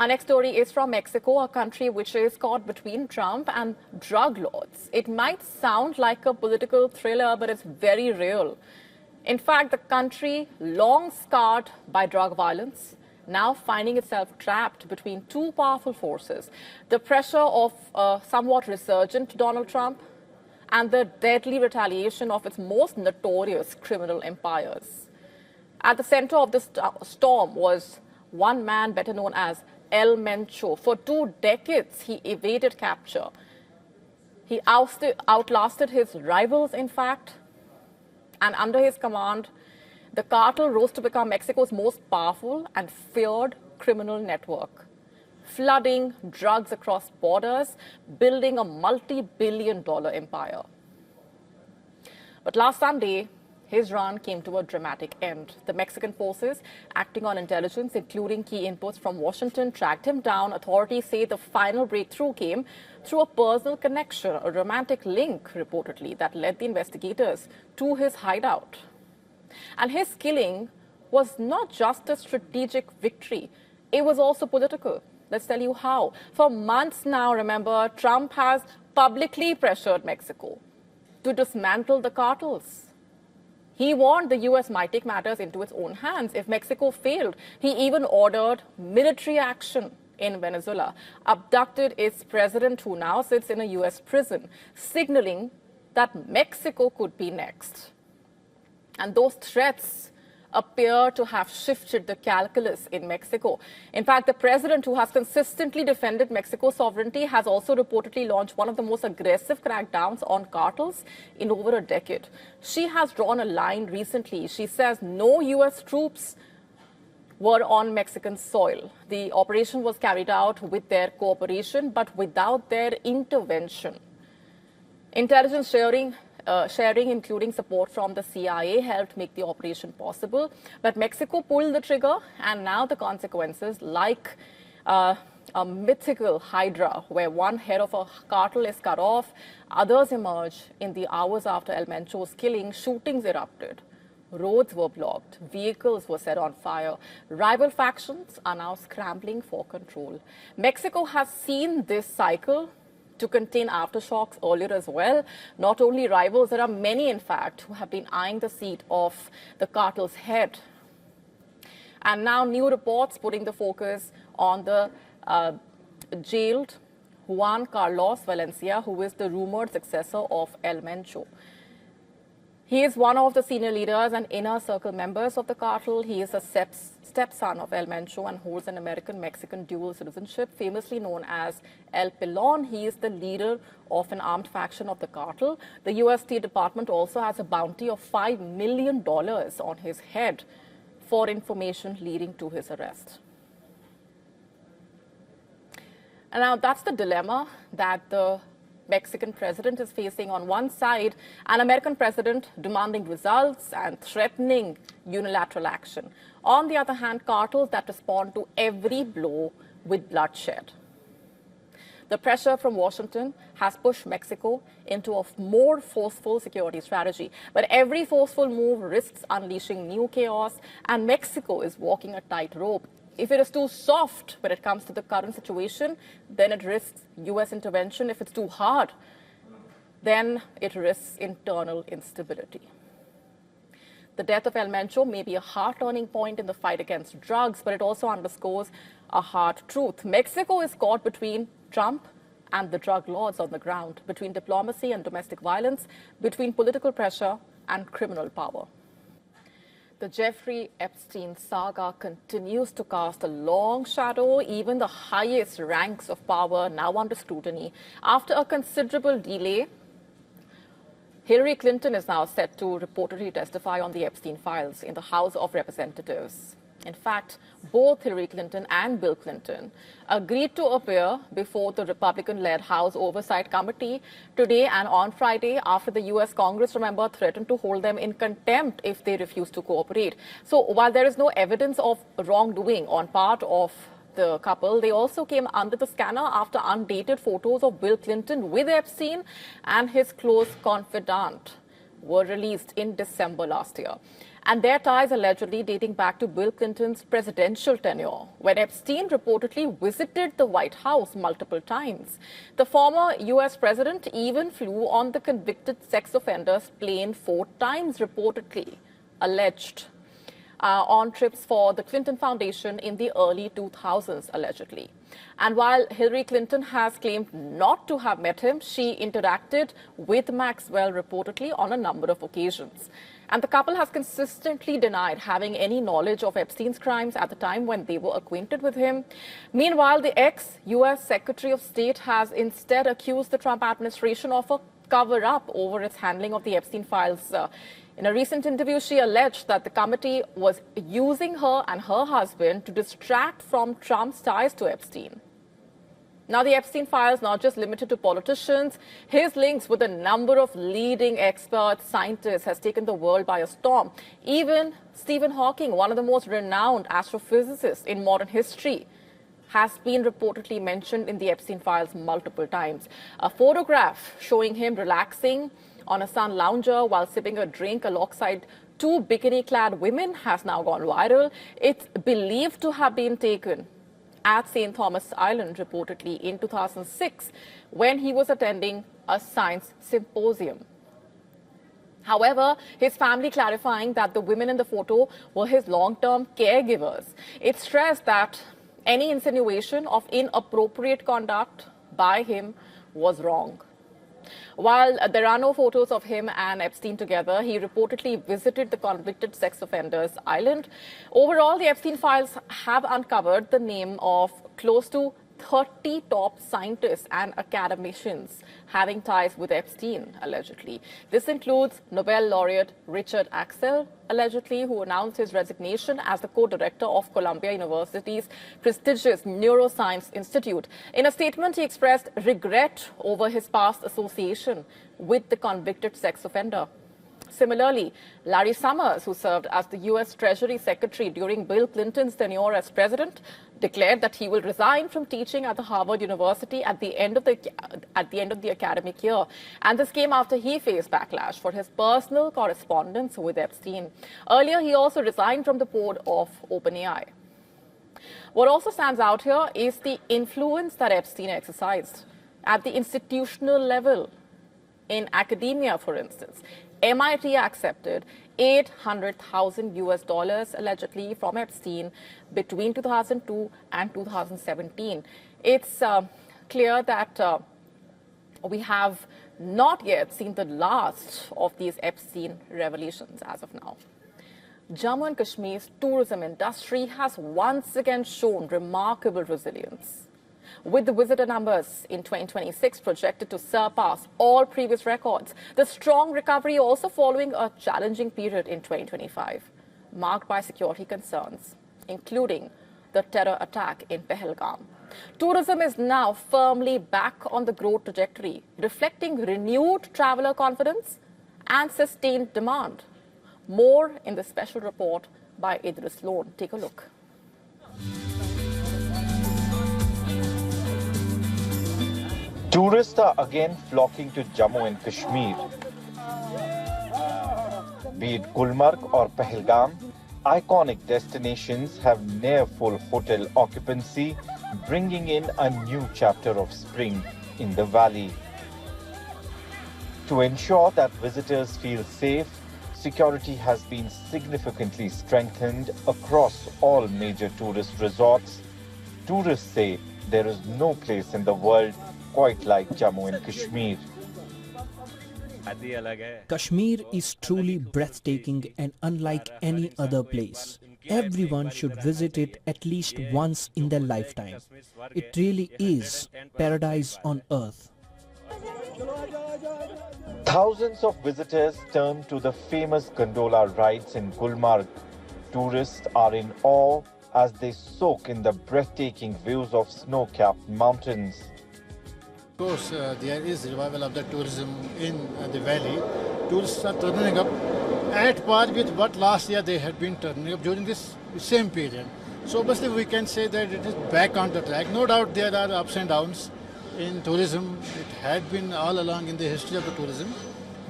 Our next story is from Mexico, a country which is caught between Trump and drug lords. It might sound like a political thriller, but it's very real. In fact, the country, long scarred by drug violence, now finding itself trapped between two powerful forces: the pressure of a somewhat resurgent Donald Trump and the deadly retaliation of its most notorious criminal empires. At the center of this storm was one man better known as El Mencho. For 2 decades, he evaded capture. He outlasted his rivals, in fact, and under his command, the cartel rose to become Mexico's most powerful and feared criminal network, flooding drugs across borders, building a multi-billion-dollar empire. But last Sunday, his run came to a dramatic end. The Mexican forces, acting on intelligence, including key inputs from Washington, tracked him down. Authorities say the final breakthrough came through a personal connection, a romantic link, reportedly, that led the investigators to his hideout. And his killing was not just a strategic victory, it was also political. Let's tell you how. For months now, remember, Trump has publicly pressured Mexico to dismantle the cartels. He warned the U.S. might take matters into its own hands if Mexico failed. He even ordered military action in Venezuela, abducted its president, who now sits in a U.S. prison, signaling that Mexico could be next. And those threats appear to have shifted the calculus in Mexico. In fact, the president, who has consistently defended Mexico's sovereignty, has also reportedly launched one of the most aggressive crackdowns on cartels in over a decade. She has drawn a line recently. She says no U.S. troops were on Mexican soil. The operation was carried out with their cooperation, but without their intervention. Intelligence sharing, including support from the CIA, helped make the operation possible. But Mexico pulled the trigger, and now the consequences, like a mythical hydra where one head of a cartel is cut off, others emerge in the hours after El Mencho's killing. Shootings erupted. Roads were blocked. Vehicles were set on fire. Rival factions are now scrambling for control. Mexico has seen this cycle to contain aftershocks earlier as well. Not only rivals, there are many, in fact, who have been eyeing the seat of the cartel's head. And now new reports putting the focus on the jailed Juan Carlos Valencia, who is the rumored successor of El Mencho. He is one of the senior leaders and inner circle members of the cartel. He is a stepson of El Mencho and holds an American-Mexican dual citizenship, famously known as El Pelon. He is the leader of an armed faction of the cartel. The U.S. State Department also has a bounty of $5 million on his head for information leading to his arrest. And now that's the dilemma that the Mexican president is facing. On one side, an American president demanding results and threatening unilateral action. On the other hand, cartels that respond to every blow with bloodshed. The pressure from Washington has pushed Mexico into a more forceful security strategy. But every forceful move risks unleashing new chaos, and Mexico is walking a tightrope. If it is too soft when it comes to the current situation, then it risks U.S. intervention. If it's too hard, then it risks internal instability. The death of El Mencho may be a hard turning point in the fight against drugs, but it also underscores a hard truth. Mexico is caught between Trump and the drug lords on the ground, between diplomacy and domestic violence, between political pressure and criminal power. The Jeffrey Epstein saga continues to cast a long shadow. Even the highest ranks of power now under scrutiny. After a considerable delay, Hillary Clinton is now set to reportedly testify on the Epstein files in the House of Representatives. In fact, both Hillary Clinton and Bill Clinton agreed to appear before the Republican-led House Oversight Committee today and on Friday after the U.S. Congress, remember, threatened to hold them in contempt if they refuse to cooperate. So while there is no evidence of wrongdoing on part of the couple, they also came under the scanner after undated photos of Bill Clinton with Epstein and his close confidant were released in December last year. and their ties allegedly dating back to Bill Clinton's presidential tenure, when Epstein reportedly visited the White House multiple times. The former U.S. president even flew on the convicted sex offender's plane 4 times, reportedly, alleged, on trips for the Clinton Foundation in the early 2000s, allegedly. And while Hillary Clinton has claimed not to have met him, she interacted with Maxwell reportedly on a number of occasions. And the couple has consistently denied having any knowledge of Epstein's crimes at the time when they were acquainted with him. Meanwhile, the ex-U.S. Secretary of State has instead accused the Trump administration of a cover-up over its handling of the Epstein files. In a recent interview, she alleged that the committee was using her and her husband to distract from Trump's ties to Epstein. Now, the Epstein files not just limited to politicians. His links with a number of leading experts, scientists, has taken the world by a storm. Even Stephen Hawking, one of the most renowned astrophysicists in modern history, has been reportedly mentioned in the Epstein files multiple times. A photograph showing him relaxing on a sun lounger while sipping a drink alongside 2 bikini-clad women has now gone viral. It's believed to have been taken at St. Thomas Island, reportedly in 2006, when he was attending a science symposium. However, his family clarifying that the women in the photo were his long-term caregivers. It stressed that any insinuation of inappropriate conduct by him was wrong. While there are no photos of him and Epstein together, he reportedly visited the convicted sex offenders island. Overall, the Epstein files have uncovered the name of close to 30 top scientists and academicians having ties with Epstein, allegedly. This includes Nobel laureate Richard Axel, allegedly, who announced his resignation as the co-director of Columbia University's prestigious Neuroscience Institute. In a statement, he expressed regret over his past association with the convicted sex offender. Similarly, Larry Summers, who served as the U.S. Treasury Secretary during Bill Clinton's tenure as president, declared that he will resign from teaching at the Harvard University at the end of the academic year. And this came after he faced backlash for his personal correspondence with Epstein. Earlier, he also resigned from the board of OpenAI. What also stands out here is the influence that Epstein exercised at the institutional level. In academia, for instance, MIT accepted $800,000 allegedly from Epstein between 2002 and 2017. It's clear that we have not yet seen the last of these Epstein revelations as of now. Jammu and Kashmir's tourism industry has once again shown remarkable resilience, with the visitor numbers in 2026 projected to surpass all previous records. The strong recovery also following a challenging period in 2025, marked by security concerns, including the terror attack in Pahalgam. Tourism is now firmly back on the growth trajectory, reflecting renewed traveler confidence and sustained demand. More in the special report by Idris Lone. Take a look. Tourists are again flocking to Jammu and Kashmir. Be it Gulmarg or Pahalgam, iconic destinations have near full hotel occupancy, bringing in a new chapter of spring in the valley. To ensure that visitors feel safe, security has been significantly strengthened across all major tourist resorts. Tourists say there is no place in the world quite like Jammu and Kashmir. Kashmir is truly breathtaking and unlike any other place. Everyone should visit it at least once in their lifetime. It really is paradise on earth. Thousands of visitors turn to the famous gondola rides in Gulmarg. Tourists are in awe as they soak in the breathtaking views of snow-capped mountains. Of course, there is revival of the tourism in the valley. Tourists are turning up at par with what last year they had been turning up during this same period. So obviously we can say that it is back on the track. No doubt there are ups and downs in tourism. It had been all along in the history of the tourism.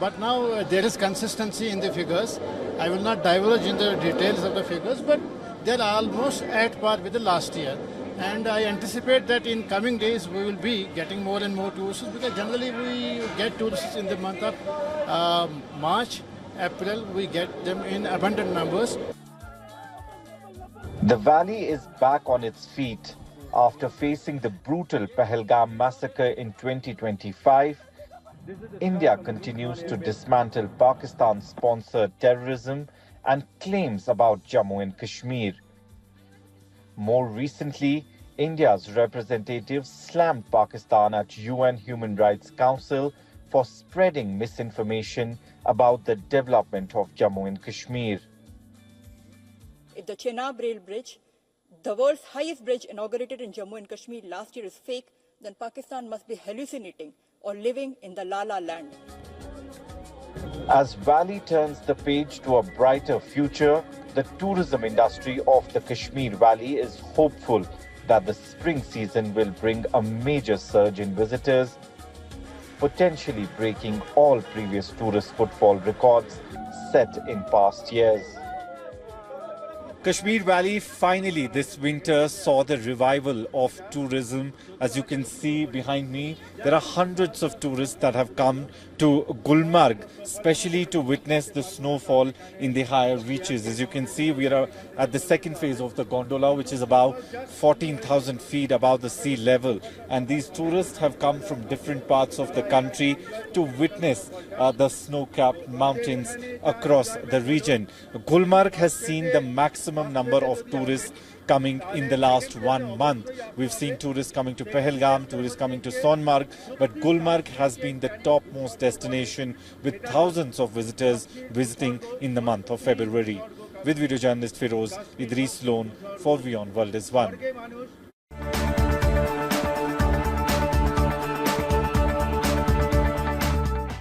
But now there is consistency in the figures, I will not diverge in the details of the figures, but they're almost at par with the last year. And I anticipate that in coming days we will be getting more and more tourists, because generally we get tourists in the month of March, April, we get them in abundant numbers. The valley is back on its feet after facing the brutal Pahalgam massacre in 2025. India continues to dismantle Pakistan-sponsored terrorism and claims about Jammu and Kashmir. More recently, India's representative slammed Pakistan at UN Human Rights Council for spreading misinformation about the development of Jammu and Kashmir. If the Chenab Rail Bridge, the world's highest bridge inaugurated in Jammu and Kashmir last year, is fake, then Pakistan must be hallucinating or living in the La La Land. As Valley turns the page to a brighter future, the tourism industry of the Kashmir Valley is hopeful that the spring season will bring a major surge in visitors, potentially breaking all previous tourist footfall records set in past years. Kashmir Valley finally this winter saw the revival of tourism. As you can see behind me, there are hundreds of tourists that have come to Gulmarg, especially to witness the snowfall in the higher reaches. As you can see, we are at the second phase of the gondola, which is about 14,000 feet above the sea level. And these tourists have come from different parts of the country to witness the snow-capped mountains across the region. Gulmarg has seen the maximum number of tourists coming in the last 1 month. We've seen tourists coming to Pahalgam, tourists coming to Sonmarg, but Gulmarg has been the topmost destination with thousands of visitors visiting in the month of February. With video journalist Feroz Idris Lone for WION World is One.